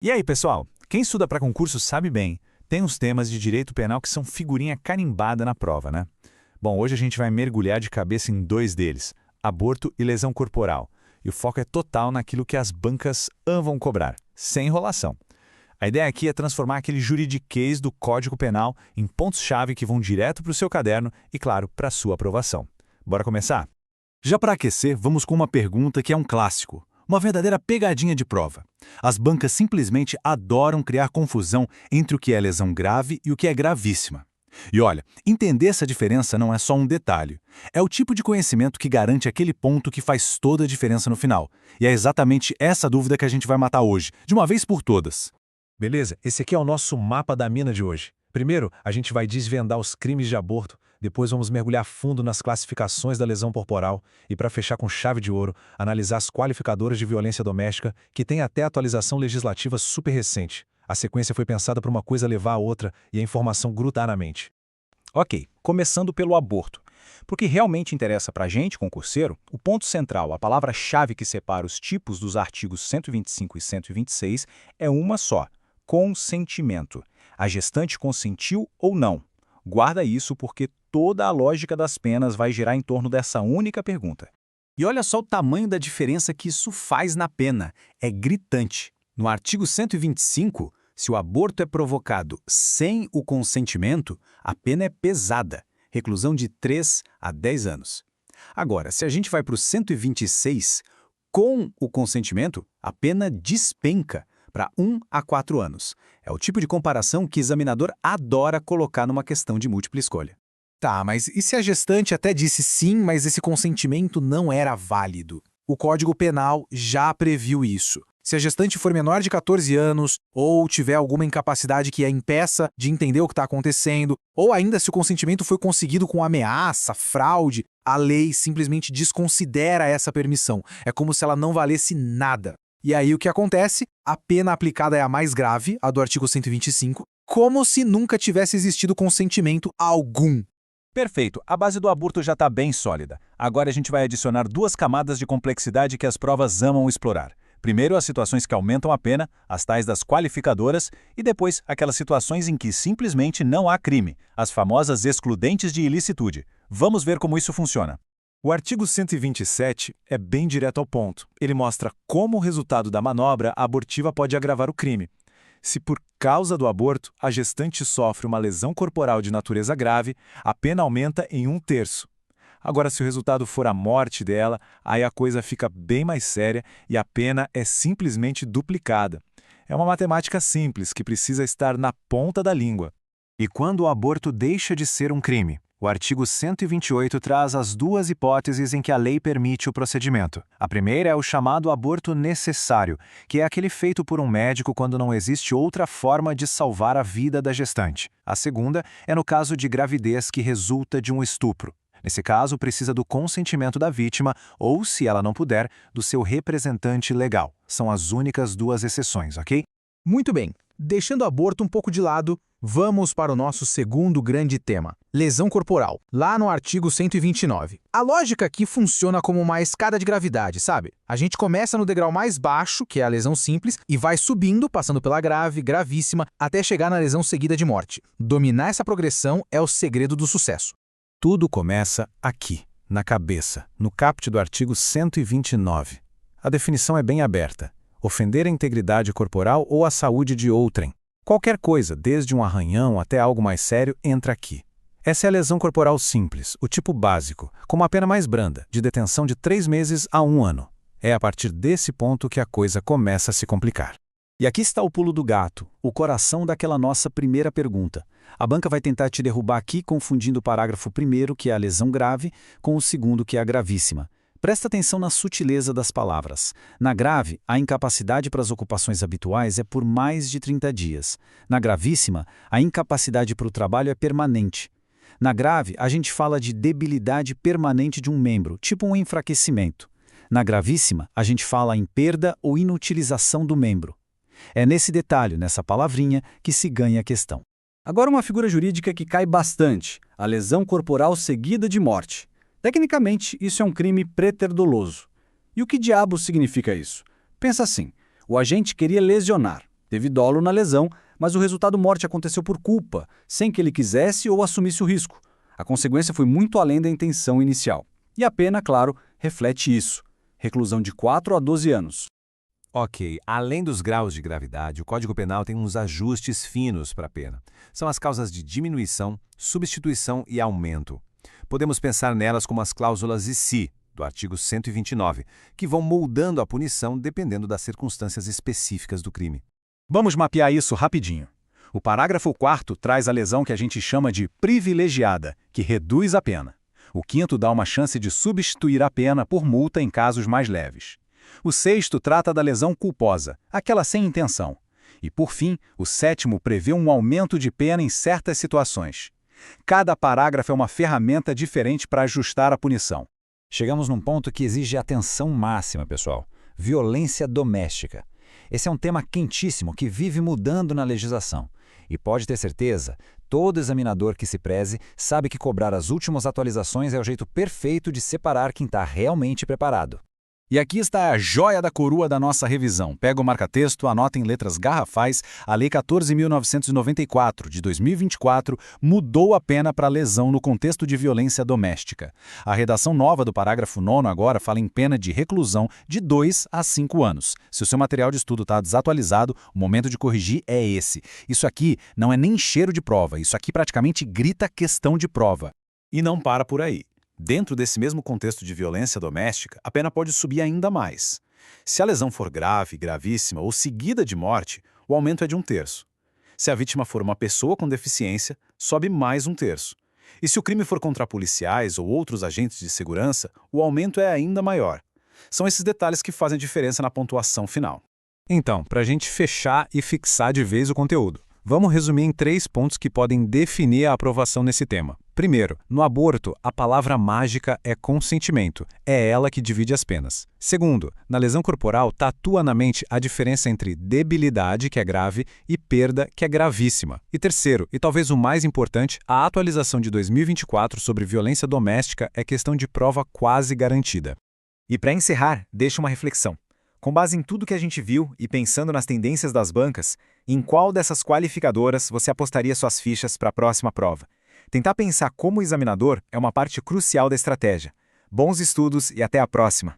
E aí, pessoal? Quem estuda para concurso sabe bem, tem uns temas de direito penal que são figurinha carimbada na prova, né? Bom, hoje a gente vai mergulhar de cabeça em dois deles, aborto e lesão corporal. E o foco é total naquilo que as bancas amam cobrar, sem enrolação. A ideia aqui é transformar aquele juridiquês do Código Penal em pontos-chave que vão direto para o seu caderno e, claro, para a sua aprovação. Bora começar? Já para aquecer, vamos com uma pergunta que é um clássico. Uma verdadeira pegadinha de prova. As bancas simplesmente adoram criar confusão entre o que é lesão grave e o que é gravíssima. E olha, entender essa diferença não é só um detalhe. É o tipo de conhecimento que garante aquele ponto que faz toda a diferença no final. E é exatamente essa dúvida que a gente vai matar hoje, de uma vez por todas. Beleza, esse aqui é o nosso mapa da mina de hoje. Primeiro, a gente vai desvendar os crimes de aborto, depois vamos mergulhar fundo nas classificações da lesão corporal e, para fechar com chave de ouro, analisar as qualificadoras de violência doméstica, que tem até atualização legislativa super recente. A sequência foi pensada para uma coisa levar a outra e a informação grudar na mente. Ok, começando pelo aborto. Porque realmente interessa para a gente, concurseiro, o ponto central, a palavra-chave que separa os tipos dos artigos 125 e 126 é uma só: consentimento. A gestante consentiu ou não? Guarda isso porque toda a lógica das penas vai girar em torno dessa única pergunta. E olha só o tamanho da diferença que isso faz na pena. É gritante. No artigo 125, se o aborto é provocado sem o consentimento, a pena é pesada, reclusão de 3 a 10 anos. Agora, se a gente vai para o 126, com o consentimento, a pena despenca para 1 a 4 anos. É o tipo de comparação que o examinador adora colocar numa questão de múltipla escolha. Tá, mas e se a gestante até disse sim, mas esse consentimento não era válido? O Código Penal já previu isso. Se a gestante for menor de 14 anos, ou tiver alguma incapacidade que a impeça de entender o que está acontecendo, ou ainda se o consentimento foi conseguido com ameaça, fraude, a lei simplesmente desconsidera essa permissão. É como se ela não valesse nada. E aí o que acontece? A pena aplicada é a mais grave, a do artigo 125, como se nunca tivesse existido consentimento algum. Perfeito, a base do aborto já está bem sólida. Agora a gente vai adicionar duas camadas de complexidade que as provas amam explorar. Primeiro, as situações que aumentam a pena, as tais das qualificadoras, e depois, aquelas situações em que simplesmente não há crime, as famosas excludentes de ilicitude. Vamos ver como isso funciona. O artigo 127 é bem direto ao ponto. Ele mostra como o resultado da manobra abortiva pode agravar o crime. Se por causa do aborto a gestante sofre uma lesão corporal de natureza grave, a pena aumenta em 1/3. Agora, se o resultado for a morte dela, aí a coisa fica bem mais séria e a pena é simplesmente duplicada. É uma matemática simples que precisa estar na ponta da língua. E quando o aborto deixa de ser um crime? O artigo 128 traz as duas hipóteses em que a lei permite o procedimento. A primeira é o chamado aborto necessário, que é aquele feito por um médico quando não existe outra forma de salvar a vida da gestante. A segunda é no caso de gravidez que resulta de um estupro. Nesse caso, precisa do consentimento da vítima ou, se ela não puder, do seu representante legal. São as únicas duas exceções, ok? Muito bem, deixando o aborto um pouco de lado, vamos para o nosso segundo grande tema, lesão corporal, lá no artigo 129. A lógica aqui funciona como uma escada de gravidade, sabe? A gente começa no degrau mais baixo, que é a lesão simples, e vai subindo, passando pela grave, gravíssima, até chegar na lesão seguida de morte. Dominar essa progressão é o segredo do sucesso. Tudo começa aqui, na cabeça, no caput do artigo 129. A definição é bem aberta. Ofender a integridade corporal ou a saúde de outrem. Qualquer coisa, desde um arranhão até algo mais sério, entra aqui. Essa é a lesão corporal simples, o tipo básico, com uma pena mais branda, de detenção de 3 meses a 1 ano. É a partir desse ponto que a coisa começa a se complicar. E aqui está o pulo do gato, o coração daquela nossa primeira pergunta. A banca vai tentar te derrubar aqui confundindo o parágrafo primeiro, que é a lesão grave, com o segundo, que é a gravíssima. Presta atenção na sutileza das palavras. Na grave, a incapacidade para as ocupações habituais é por mais de 30 dias. Na gravíssima, a incapacidade para o trabalho é permanente. Na grave, a gente fala de debilidade permanente de um membro, tipo um enfraquecimento. Na gravíssima, a gente fala em perda ou inutilização do membro. É nesse detalhe, nessa palavrinha, que se ganha a questão. Agora uma figura jurídica que cai bastante, a lesão corporal seguida de morte. Tecnicamente, isso é um crime preterdoloso. E o que diabos significa isso? Pensa assim, o agente queria lesionar, Teve dolo na lesão, mas o resultado morte aconteceu por culpa, sem que ele quisesse ou assumisse o risco. A consequência foi muito além da intenção inicial. E a pena, claro, reflete isso. Reclusão de 4 a 12 anos. Ok, além dos graus de gravidade, o Código Penal tem uns ajustes finos para a pena. São as causas de diminuição, substituição e aumento. Podemos pensar nelas como as cláusulas e se, do artigo 129, que vão moldando a punição dependendo das circunstâncias específicas do crime. Vamos mapear isso rapidinho. O parágrafo 4º traz a lesão que a gente chama de privilegiada, que reduz a pena. O 5º dá uma chance de substituir a pena por multa em casos mais leves. O 6º trata da lesão culposa, aquela sem intenção. E, por fim, o 7º prevê um aumento de pena em certas situações. Cada parágrafo é uma ferramenta diferente para ajustar a punição. Chegamos num ponto que exige atenção máxima, pessoal. Violência doméstica. Esse é um tema quentíssimo que vive mudando na legislação. E pode ter certeza, todo examinador que se preze sabe que cobrar as últimas atualizações é o jeito perfeito de separar quem está realmente preparado. E aqui está a joia da coroa da nossa revisão. Pega o marca-texto, anota em letras garrafais, a Lei 14.994, de 2024, mudou a pena para lesão no contexto de violência doméstica. A redação nova do parágrafo 9º agora fala em pena de reclusão de 2 a 5 anos. Se o seu material de estudo está desatualizado, o momento de corrigir é esse. Isso aqui não é nem cheiro de prova, isso aqui praticamente grita questão de prova. E não para por aí. Dentro desse mesmo contexto de violência doméstica, a pena pode subir ainda mais. Se a lesão for grave, gravíssima ou seguida de morte, o aumento é de 1/3. Se a vítima for uma pessoa com deficiência, sobe mais 1/3. E se o crime for contra policiais ou outros agentes de segurança, o aumento é ainda maior. São esses detalhes que fazem diferença na pontuação final. Então, para a gente fechar e fixar de vez o conteúdo, vamos resumir em 3 pontos que podem definir a aprovação nesse tema. Primeiro, no aborto, a palavra mágica é consentimento. É ela que divide as penas. Segundo, na lesão corporal, tatua na mente a diferença entre debilidade, que é grave, e perda, que é gravíssima. E terceiro, e talvez o mais importante, a atualização de 2024 sobre violência doméstica é questão de prova quase garantida. E para encerrar, deixo uma reflexão. Com base em tudo que a gente viu e pensando nas tendências das bancas, em qual dessas qualificadoras você apostaria suas fichas para a próxima prova? Tentar pensar como examinador é uma parte crucial da estratégia. Bons estudos e até a próxima!